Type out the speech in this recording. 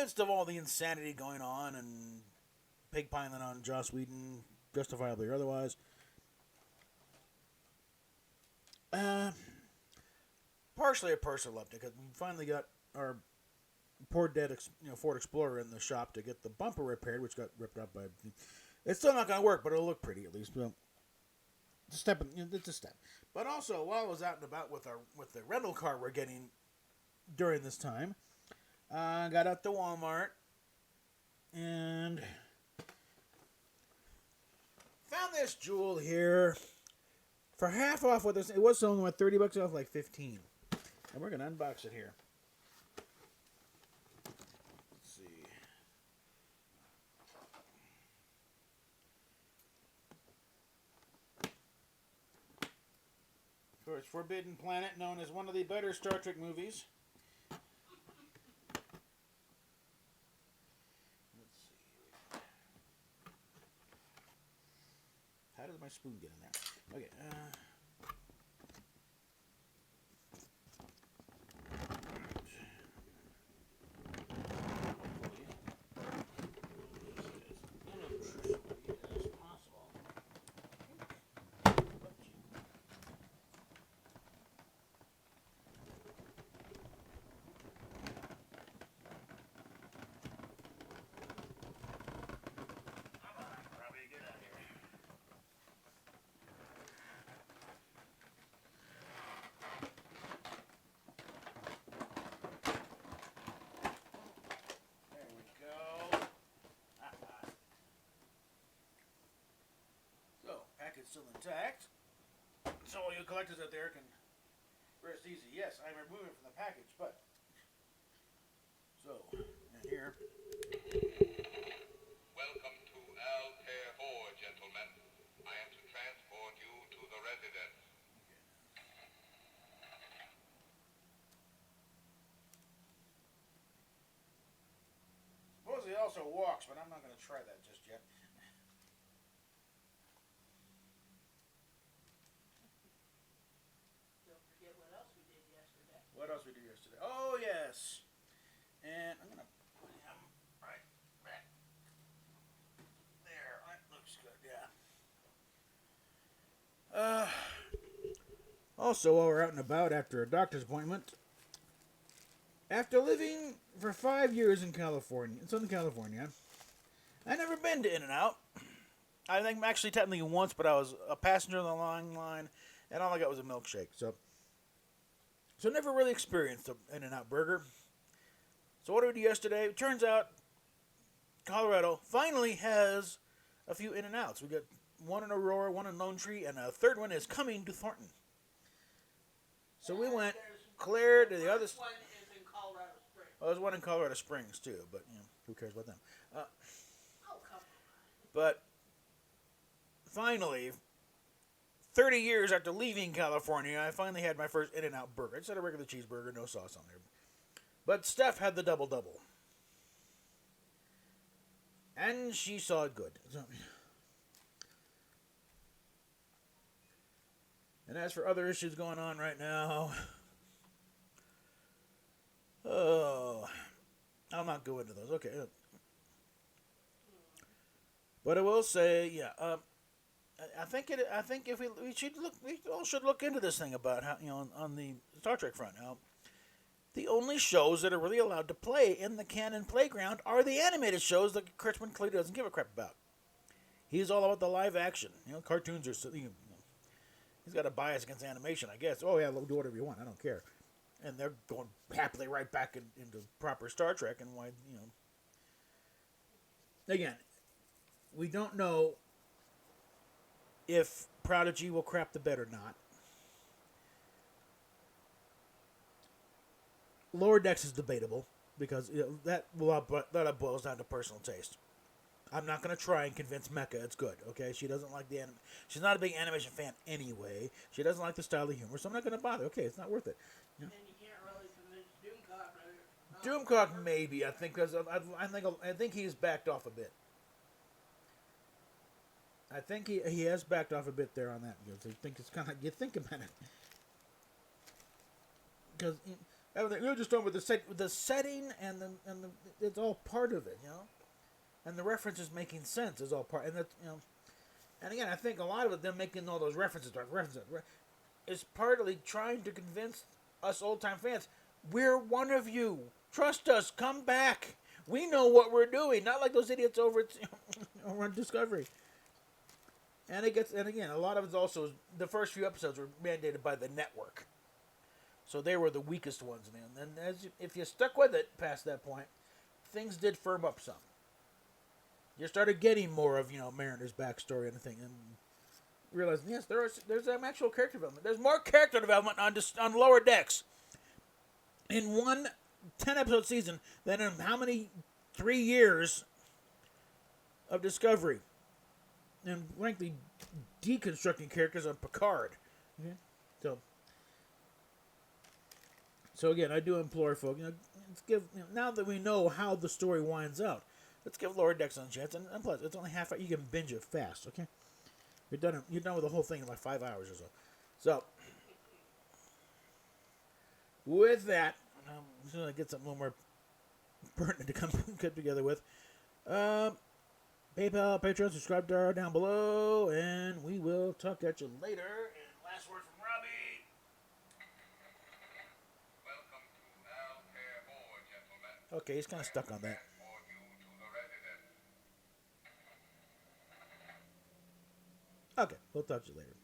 midst of all the insanity going on and pig piling on Joss Whedon, justifiably or otherwise, uh, partially a personal update because we finally got our poor dead Ford Explorer in the shop to get the bumper repaired, which got ripped up by. It's still not going to work, but it'll look pretty at least. Well, it's a step. It's a step. But also, while I was out and about with the rental car we're getting during this time, I got out to Walmart and found this jewel here for half off. With this, it was selling at $30 off, like 15, and we're gonna unbox it here. Let's see. For its Forbidden Planet, known as one of the better Star Trek movies. Let's see. How does my spoon get in there? Okay. Still intact, so all you collectors out there can rest easy. Yes, I'm removing it from the package, but so and here. Welcome to Altair 4, gentlemen. I am to transport you to the residence. Suppose he also walks, but I'm not going to try that just yet. What else we did yesterday? Oh, yes. And I'm going to put him right back there. That looks good, yeah. Also, while we're out and about after a doctor's appointment, after living for 5 years in California, in Southern California, I've never been to In-N-Out. I think actually technically once, but I was a passenger in the long line, and all I got was a milkshake. So never really experienced an In-N-Out burger. So what did we do yesterday? It turns out Colorado finally has a few In-N-Outs. We got one in Aurora, one in Lone Tree, and a third one is coming to Thornton. So we went clear to the other. One is in Colorado Springs. Oh, there's one in Colorado Springs too, but who cares about them? Oh, come on. But finally, 30 years after leaving California, I finally had my first In-N-Out burger. I just had a regular cheeseburger, no sauce on there. But Steph had the double-double. And she saw it good. And as for other issues going on right now, oh, I'll not go into those. Okay. But I will say, yeah, I think if we all should look into this thing about how on the Star Trek front now. The only shows that are really allowed to play in the canon playground are the animated shows that Kurtzman clearly doesn't give a crap about. He's all about the live action. Cartoons are he's got a bias against animation, I guess. Oh yeah, do whatever you want. I don't care. And they're going happily right back into proper Star Trek and why Again, we don't know if Prodigy will crap the bed or not. Lower Decks is debatable because that boils down to personal taste. I'm not going to try and convince Mecca it's good. Okay, she doesn't like the anime. She's not a big animation fan anyway. She doesn't like the style of humor, so I'm not going to bother. Okay, it's not worth it. And you can't really convince Doomcock. Doomcock maybe. I think because I think he's backed off a bit. I think he has backed off a bit there on that because I think it's kind of you think about it because Everything. You're just talking with the setting and it's all part of it, you know. And the references making sense is all part, and that's, you know. And again, I think a lot of it, them making all those references, is partly trying to convince us old time fans, we're one of you. Trust us. Come back. We know what we're doing. Not like those idiots over on Discovery. And again, a lot of it's also the first few episodes were mandated by the network, so they were the weakest ones. And if you stuck with it past that point, things did firm up some. You started getting more of, you know, Mariner's backstory and thing, and realizing, yes, there's some actual character development. There's more character development on Lower Decks in one 10-episode season than in how many 3 years of Discovery, and frankly, deconstructing characters on Picard. Okay? So again, I do implore folks, you know, let's give, you know, now that we know how the story winds out, let's give Lower Decks a chance. And plus, it's only half hour. You can binge it fast, okay? You're done with the whole thing in like 5 hours or so. So, with that, I'm just going to get something a little more pertinent to come together with. PayPal, Patreon, subscribe down below, and we will talk at you later. And last word from Robbie. Welcome to Altair, gentlemen. Okay, he's kind of stuck on that. Transport you to the residence. Okay, we'll talk to you later.